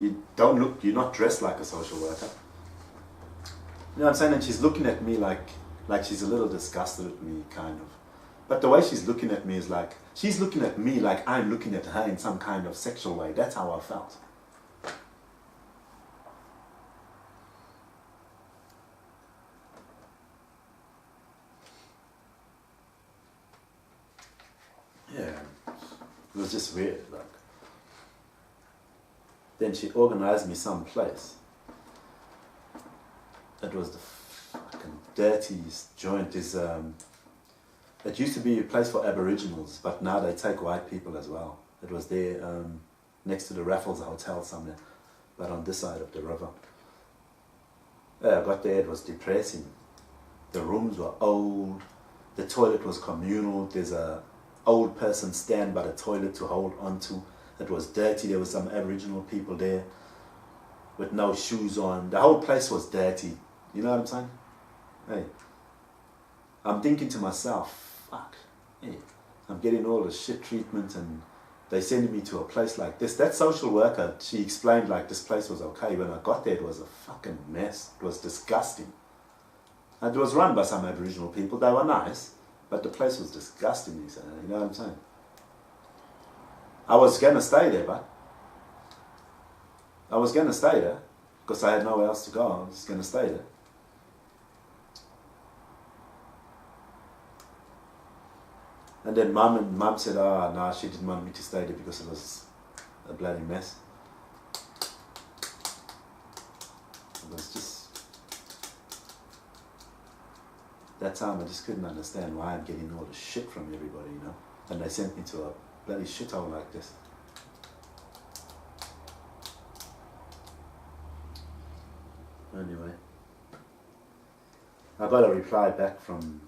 You don't look, you're not dressed like a social worker. You know what I'm saying? And she's looking at me like she's a little disgusted at me, kind of. But the way she's looking at me is like, she's looking at me like I'm looking at her in some kind of sexual way. That's how I felt. Yeah, it was just weird. Like, then she organized me some place. It was the fucking dirtiest joint. It used to be a place for Aboriginals, but now they take white people as well. It was there next to the Raffles Hotel somewhere, but on this side of the river. Yeah, I got there, it was depressing. The rooms were old, the toilet was communal, there's a old person stand by the toilet to hold onto. It was dirty, there was some Aboriginal people there with no shoes on. The whole place was dirty, you know what I'm saying? Hey, I'm thinking to myself, fuck, hey, I'm getting all the shit treatment and they sending me to a place like this. That social worker, she explained like this place was okay. When I got there, it was a fucking mess. It was disgusting. And it was run by some Aboriginal people. They were nice, but the place was disgusting, you know what I'm saying? I was going to stay there, but I was going to stay there because I had nowhere else to go. I was just going to stay there. And then mum said, oh, no, she didn't want me to stay there because it was a bloody mess. It was just, that time I just couldn't understand why I'm getting all the shit from everybody, you know. And they sent me to a bloody shithole like this. Anyway, I got a reply back from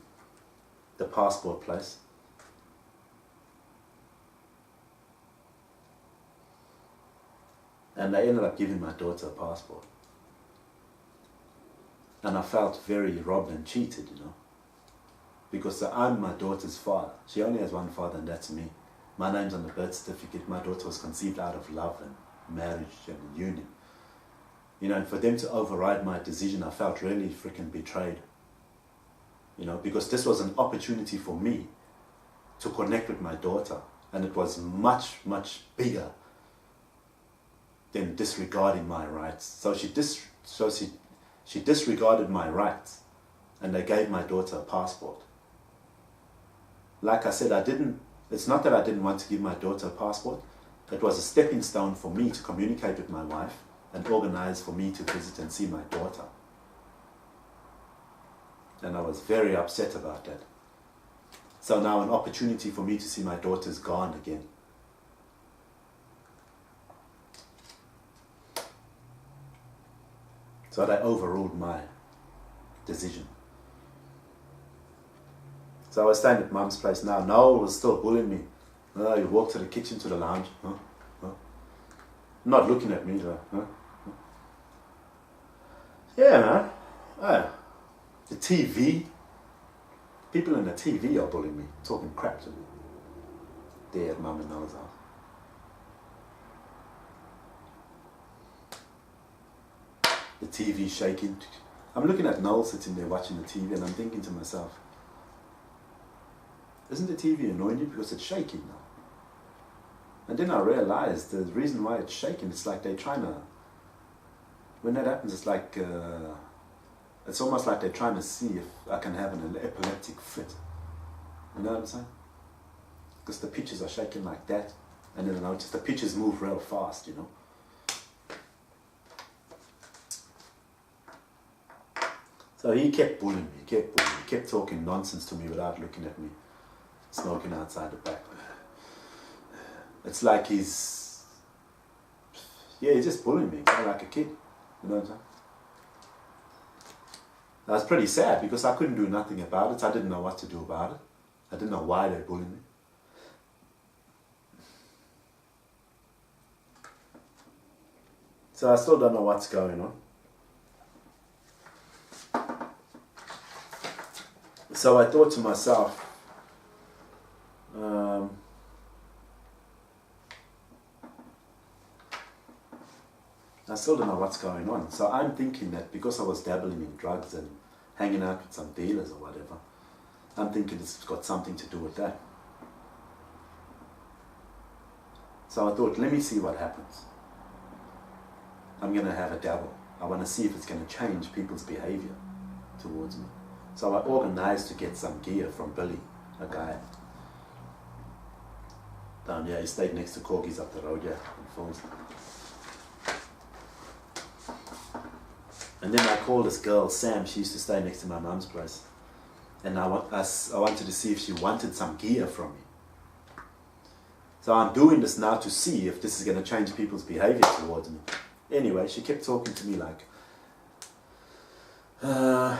the passport place. And they ended up giving my daughter a passport. And I felt very robbed and cheated, you know. Because I'm my daughter's father. She only has one father and that's me. My name's on the birth certificate. My daughter was conceived out of love and marriage and union. You know, and for them to override my decision, I felt really freaking betrayed. You know, because this was an opportunity for me to connect with my daughter. And it was much, much bigger than disregarding my rights. So she disregarded my rights and they gave my daughter a passport. Like I said, it's not that I didn't want to give my daughter a passport. It was a stepping stone for me to communicate with my wife and organize for me to visit and see my daughter. And I was very upset about that. So now an opportunity for me to see my daughter is gone again. So they overruled my decision. So I was staying at Mum's place now. Noel was still bullying me. Oh, you walk to the kitchen, to the lounge. Huh? Huh? Not looking at me. Huh? Yeah, man. Oh. The TV. People in the TV are bullying me, talking crap to me. There at Mum and Noel's house. The TV shaking. I'm looking at Noel sitting there watching the TV and I'm thinking to myself, isn't the TV annoying you because it's shaking now? And then I realized the reason why it's shaking, it's like they're trying to, when that happens, it's like, it's almost like they're trying to see if I can have an epileptic fit. You know what I'm saying? Because the pictures are shaking like that, and then I notice the pictures move real fast, you know. So he kept bullying me, kept talking nonsense to me without looking at me, smoking outside the back. It's like he's just bullying me, kind of like a kid, you know what I'm saying? I was pretty sad because I couldn't do nothing about it. I didn't know what to do about it. I didn't know why they bullied me. So I still don't know what's going on. So I thought to myself, I still don't know what's going on. So I'm thinking that because I was dabbling in drugs and hanging out with some dealers or whatever, I'm thinking it's got something to do with that. So I thought, let me see what happens. I'm going to have a dabble. I want to see if it's going to change people's behavior towards me. So I organized to get some gear from Billy, a guy down here. He stayed next to Korggi's up the road here in Falls. And then I called this girl, Sam. She used to stay next to my mum's place. And I wanted to see if she wanted some gear from me. So I'm doing this now to see if this is going to change people's behavior towards me. Anyway, she kept talking to me like an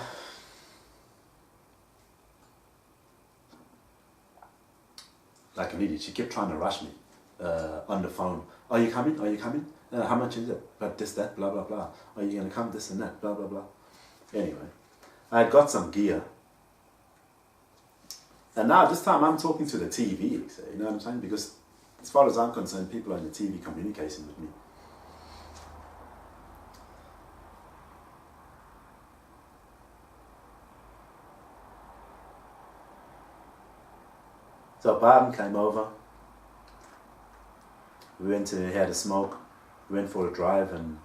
idiot. She kept trying to rush me on the phone. Are you coming? Are you coming? How much is it? But this, that, blah, blah, blah. Are you going to come? This and that, blah, blah, blah. Anyway, I had got some gear. And now this time I'm talking to the TV, you know what I'm saying? Because as far as I'm concerned, people on the TV communicating with me. So Byron came over. We had a smoke. We went for a drive, and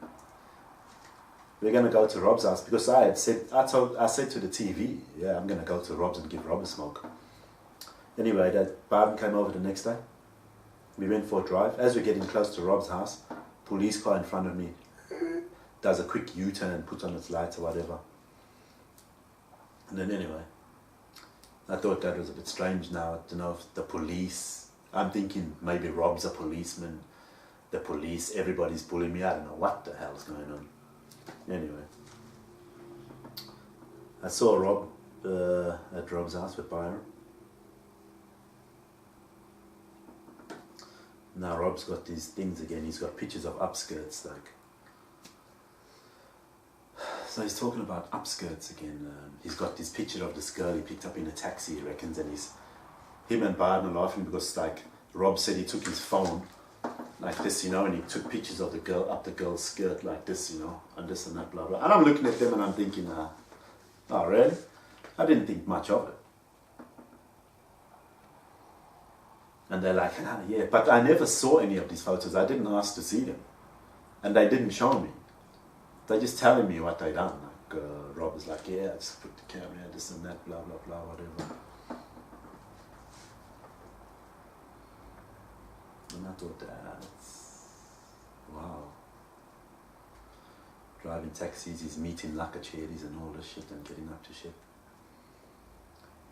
we're gonna go to Rob's house because I said to the TV, yeah, I'm gonna go to Rob's and give Rob a smoke. Anyway, that Byron came over the next day. We went for a drive. As we're getting close to Rob's house, police car in front of me does a quick U-turn and puts on its lights or whatever. And then anyway, I thought that was a bit strange now. I don't know if the police, I'm thinking maybe Rob's a policeman, the police, everybody's bullying me. I don't know what the hell's going on. Anyway, I saw Rob at Rob's house with Byron. Now Rob's got these things again. He's got pictures of upskirts, like. So he's talking about upskirts again. He's got this picture of this girl he picked up in a taxi, he reckons, and him and Byron are laughing because, like, Rob said he took his phone like this, you know, and he took pictures of the girl up the girl's skirt like this, you know, and this and that, blah blah. And I'm looking at them and I'm thinking, oh really? I didn't think much of it. And they're like, yeah, but I never saw any of these photos. I didn't ask to see them. And they didn't show me. They're just telling me what they done. Like, Rob was like, yeah, I just put the camera, this and that, blah, blah, blah, whatever. And I thought, that's, wow. Driving taxis, he's meeting lakacheris and all this shit and getting up to shit.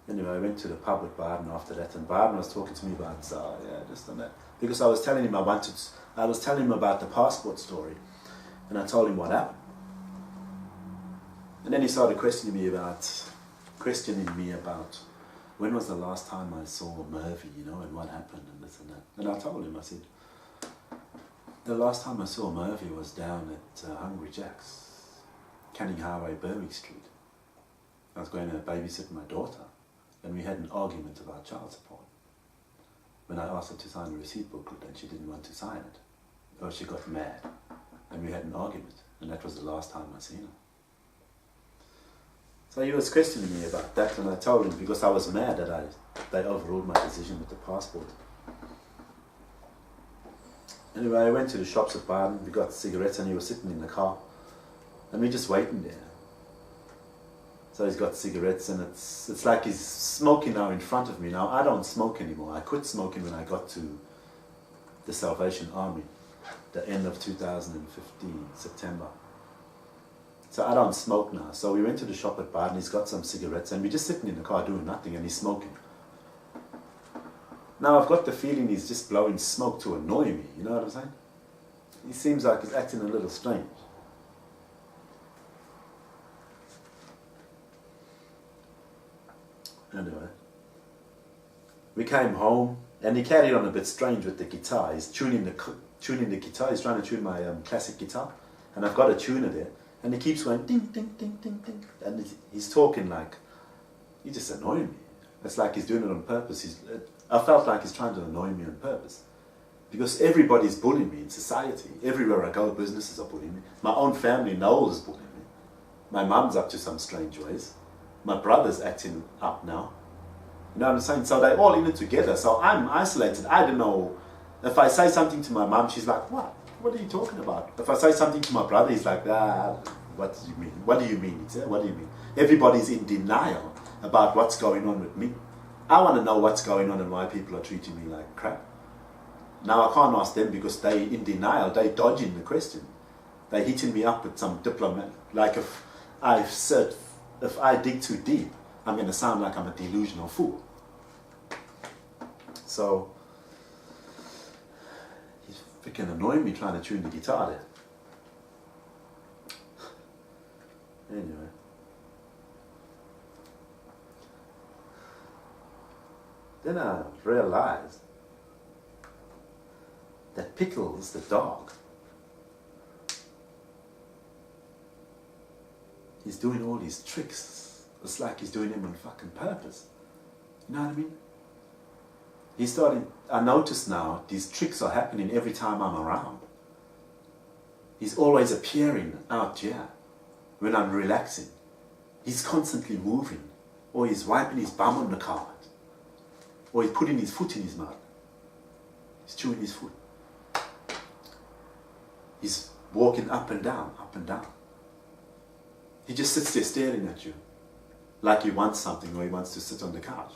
Anyway, I went to the pub with Byron after that, and Byron was talking to me about, this and that. Because I was telling him about the passport story, and I told him what happened. And then he started questioning me about when was the last time I saw Murphy, you know, and what happened and this and that. And I told him, I said, the last time I saw Murphy was down at Hungry Jack's, Canning Highway, Berwick Street. I was going to babysit my daughter, and we had an argument about child support. When I asked her to sign a receipt booklet and she didn't want to sign it, or she got mad, and we had an argument, and that was the last time I seen her. So he was questioning me about that, and I told him because I was mad that they overruled my decision with the passport. Anyway, I went to the shops at Byron, we got cigarettes, and he was sitting in the car, and we just waiting there. So he's got cigarettes, and it's like he's smoking now in front of me. Now, I don't smoke anymore. I quit smoking when I got to the Salvation Army, the end of 2015, September. So I don't smoke now. So we went to the shop at Byron, he's got some cigarettes, and we're just sitting in the car doing nothing, and he's smoking. Now I've got the feeling he's just blowing smoke to annoy me, you know what I'm saying? He seems like he's acting a little strange. Anyway, we came home, and he carried on a bit strange with the guitar. He's tuning the guitar. He's trying to tune my classic guitar, and I've got a tuner there, and he keeps going ding, ding, ding, ding, ding, and he's talking like, he just annoying me. It's like he's doing it on purpose. I felt like he's trying to annoy me on purpose, Because everybody's bullying me in society. Everywhere I go, businesses are bullying me. My own family, Noel, is bullying me. My mum's up to some strange ways. My brother's acting up now. You know what I'm saying? So they're all in it together. So I'm isolated. I don't know. If I say something to my mum, she's like, what? What are you talking about? If I say something to my brother, he's like, what do you mean? What do you mean? What do you mean? Everybody's in denial about what's going on with me. I want to know what's going on and why people are treating me like crap. Now I can't ask them because they're in denial. They're dodging the question. They're hitting me up with some diplomat. Like if I dig too deep, I'm going to sound like I'm a delusional fool. So he's freaking annoying me trying to tune the guitar there. Anyway. Then I realized that Pickles, the dog, he's doing all these tricks. It's like he's doing them on fucking purpose. You know what I mean? I notice now these tricks are happening every time I'm around. He's always appearing out here when I'm relaxing. He's constantly moving, or he's wiping his bum on the carpet, or he's putting his foot in his mouth. He's chewing his foot. He's walking up and down, up and down. He just sits there staring at you like he wants something or he wants to sit on the couch.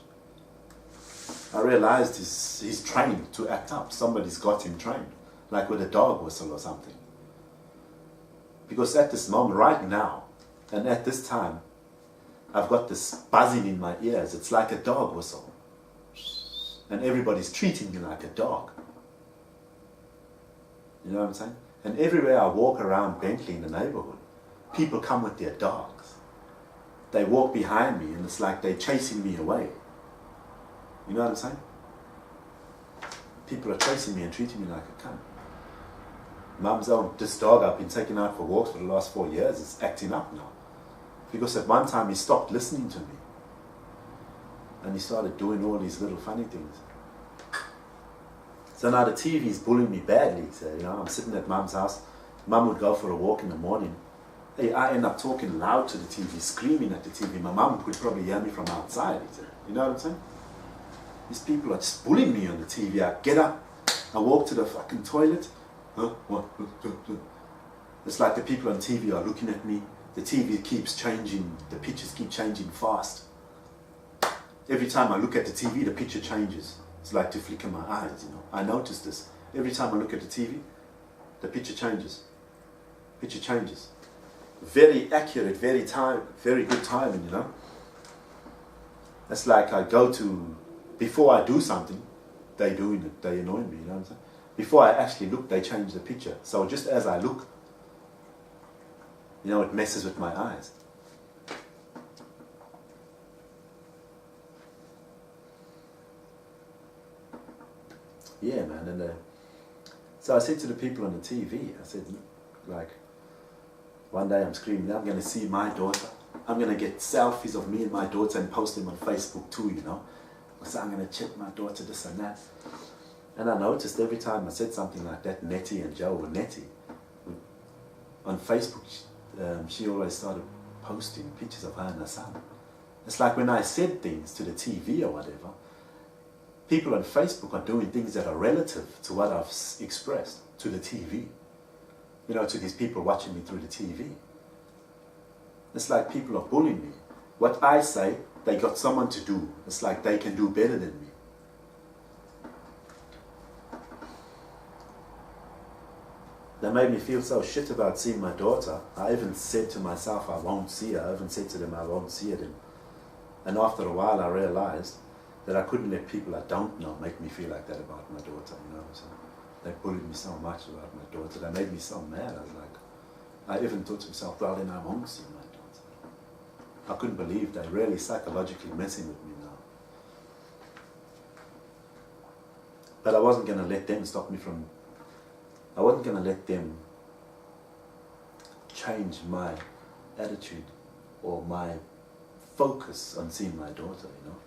I realized he's trained to act up. Somebody's got him trained, like with a dog whistle or something. Because at this moment, right now, and at this time, I've got this buzzing in my ears. It's like a dog whistle. And everybody's treating me like a dog. You know what I'm saying? And everywhere I walk around Bentley in the neighborhood, people come with their dogs. They walk behind me and it's like they're chasing me away. You know what I'm saying? People are chasing me and treating me like a cunt. Mum's own, this dog I've been taking out for walks for the last 4 years is acting up now. Because at one time he stopped listening to me. And he started doing all these little funny things. So now the TV's bullying me badly. So, you know, I'm sitting at Mum's house. Mum would go for a walk in the morning. Hey, I end up talking loud to the TV, screaming at the TV. My mum could probably hear me from outside. You know what I'm saying? These people are just bullying me on the TV. I get up, I walk to the fucking toilet. It's like the people on TV are looking at me. The TV keeps changing. The pictures keep changing fast. Every time I look at the TV, the picture changes. It's like to flicker my eyes, you know. I notice this. Every time I look at the TV, the picture changes. Picture changes. Very accurate, very good timing, you know. That's like I go to, before I do something, they doing it, they annoying me, you know what I'm saying? Before I actually look, they change the picture. So just as I look, you know, it messes with my eyes. Yeah, man, and so I said to the people on the TV, I said, like, one day I'm screaming, I'm going to see my daughter. I'm going to get selfies of me and my daughter and post them on Facebook too, you know. So I'm going to check my daughter, this and that. And I noticed every time I said something like that, Nette and Joe, or Nette, on Facebook, she always started posting pictures of her and her son. It's like when I said things to the TV or whatever, people on Facebook are doing things that are relative to what I've expressed to the TV. You know, to these people watching me through the TV. It's like people are bullying me. What I say, they got someone to do. It's like they can do better than me. They made me feel so shit about seeing my daughter. I even said to myself, I won't see her. I even said to them, I won't see her then. And after a while, I realized that I couldn't let people I don't know make me feel like that about my daughter, you know what I'm saying? They bullied me so much about my daughter. They made me so mad. I was like, I even thought to myself, well, then I won't see my daughter. I couldn't believe they're really psychologically messing with me now. But I wasn't going to let them stop me from, I wasn't going to let them change my attitude or my focus on seeing my daughter, you know.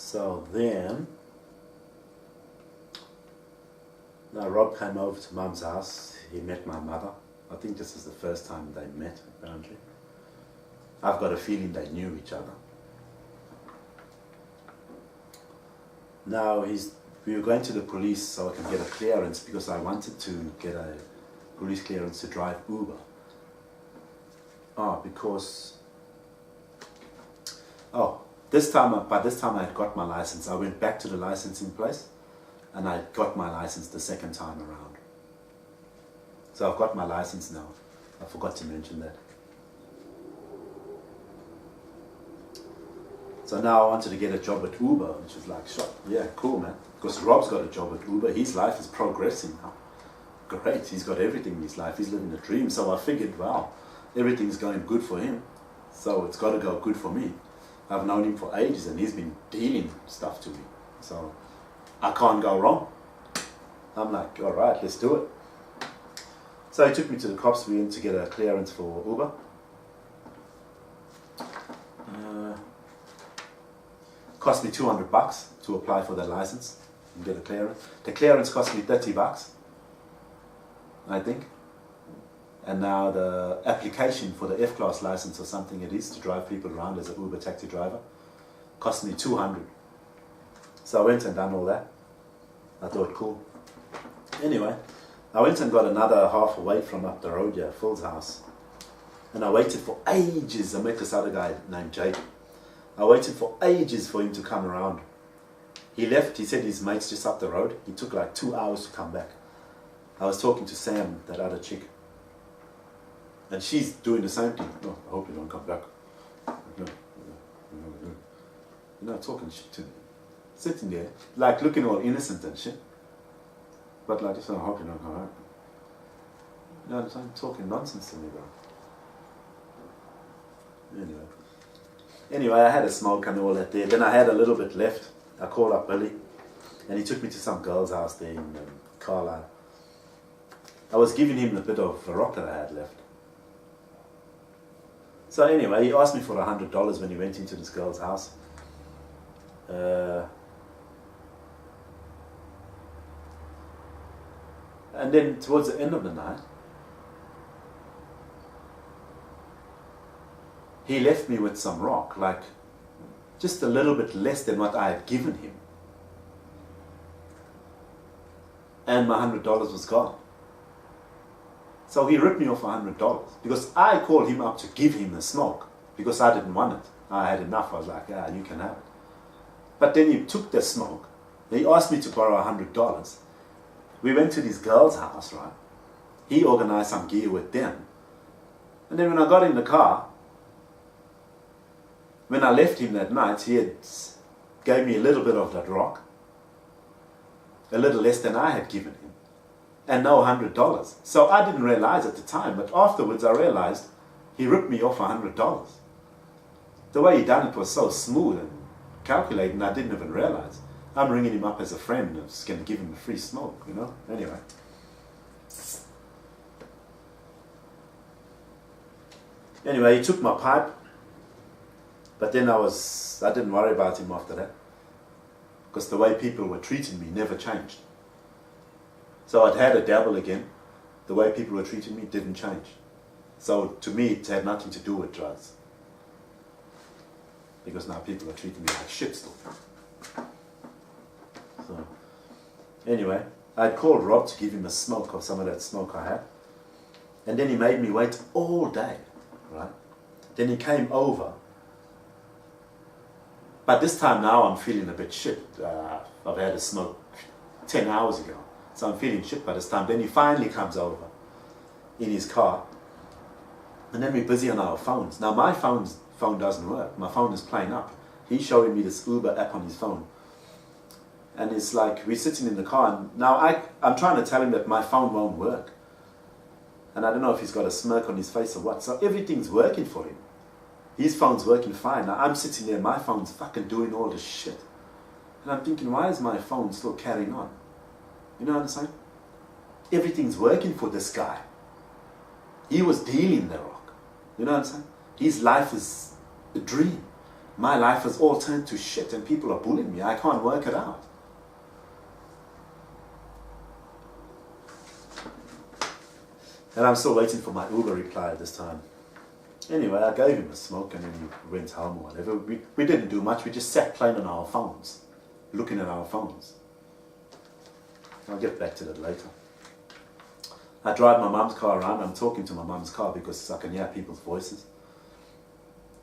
So then, now Rob came over to Mum's house. He met my mother. I think this is the first time they met, apparently. I've got a feeling they knew each other. Now we were going to the police so I can get a clearance because I wanted to get a police clearance to drive Uber. By this time I had got my license. I went back to the licensing place and I got my license the second time around. So I've got my license now. I forgot to mention that. So now I wanted to get a job at Uber, which was like, sure, yeah, cool, man. Because Rob's got a job at Uber. His life is progressing now. Great, he's got everything in his life. He's living a dream. So I figured, wow, everything's going good for him. So it's got to go good for me. I've known him for ages and he's been dealing stuff to me. So I can't go wrong. I'm like, all right, let's do it. So he took me to the cops. We went to get a clearance for Uber. Cost me $200 to apply for the license and get a clearance. The clearance cost me $30, I think. And now the application for the F-class license or something it is to drive people around as an Uber taxi driver cost me $200. So I went and done all that. I thought, cool. Anyway, I went and got another half away from up the road here, Phil's house. And I waited for ages. I met this other guy named Jake. I waited for ages for him to come around. He left, he said his mate's just up the road. He took like 2 hours to come back. I was talking to Sam, that other chick. And she's doing the same thing. No, I hope you don't come back. No. You're not talking shit to me. Sitting there, like looking all innocent and shit. But like, I hope you don't come back. No, I'm talking nonsense to me, bro. Anyway, I had a smoke and all that there. Then I had a little bit left. I called up Billy, and he took me to some girl's house there in Carlisle. I was giving him a bit of a rock that I had left. So anyway, he asked me for $100 when he went into this girl's house. And then towards the end of the night, he left me with some rock, like just a little bit less than what I had given him. And my $100 was gone. So he ripped me off $100 because I called him up to give him the smoke because I didn't want it. I had enough. I was like, yeah, you can have it. But then he took the smoke. He asked me to borrow $100. We went to this girl's house, right? He organized some gear with them. And then when I got in the car, when I left him that night, he had gave me a little bit of that rock, a little less than I had given him, and no $100. So I didn't realize at the time, but afterwards I realized he ripped me off $100. The way he done it was so smooth and calculated, I didn't even realize. I'm ringing him up as a friend. I was going to give him a free smoke, you know? Anyway. Anyway, he took my pipe. But then I didn't worry about him after that. Because the way people were treating me never changed. So I'd had a dabble again. The way people were treating me didn't change. So to me, it had nothing to do with drugs. Because now people are treating me like shit still. So, anyway, I'd called Rob to give him a smoke of some of that smoke I had. And then he made me wait all day, right? Then he came over. But this time now I'm feeling a bit shit. I've had a smoke 10 hours ago. So I'm feeling shit by this time. Then he finally comes over in his car. And then we're busy on our phones. Now my phone doesn't work. My phone is playing up. He's showing me this Uber app on his phone. And it's like we're sitting in the car. And now I'm trying to tell him that my phone won't work. And I don't know if he's got a smirk on his face or what. So everything's working for him. His phone's working fine. Now I'm sitting there, my phone's fucking doing all this shit. And I'm thinking, why is my phone still carrying on? You know what I'm saying? Everything's working for this guy. He was dealing the rock. You know what I'm saying? His life is a dream. My life has all turned to shit and people are bullying me. I can't work it out. And I'm still waiting for my Uber reply this time. Anyway, I gave him a smoke and then he went home or whatever. We didn't do much. We just sat playing on our phones, looking at our phones. I'll get back to that later. I drive my mum's car around. I'm talking to my mum's car because I can hear people's voices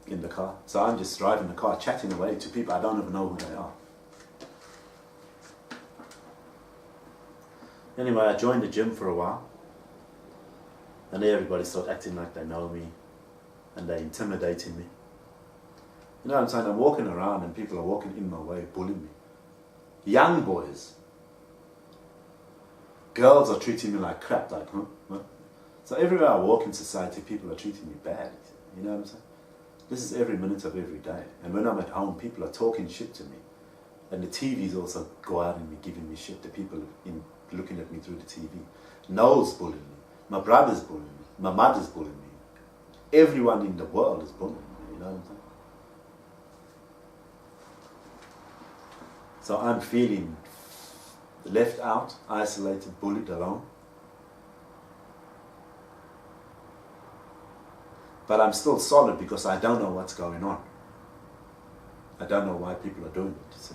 in the car. So I'm just driving the car, chatting away to people I don't even know who they are. Anyway, I joined the gym for a while. And everybody started acting like they know me. And they're intimidating me. You know what I'm saying? I'm walking around and people are walking in my way, bullying me. Young boys. Girls are treating me like crap, like, huh? So everywhere I walk in society, people are treating me bad. You know what I'm saying? This is every minute of every day. And when I'm at home, people are talking shit to me. And the TVs also go out and be giving me shit. The people looking at me through the TV. Noel's bullying me. My brother's bullying me. My mother's bullying me. Everyone in the world is bullying me. You know what I'm saying? So I'm feeling left out, isolated, bullied, alone. But I'm still solid because I don't know what's going on. I don't know why people are doing it, you see.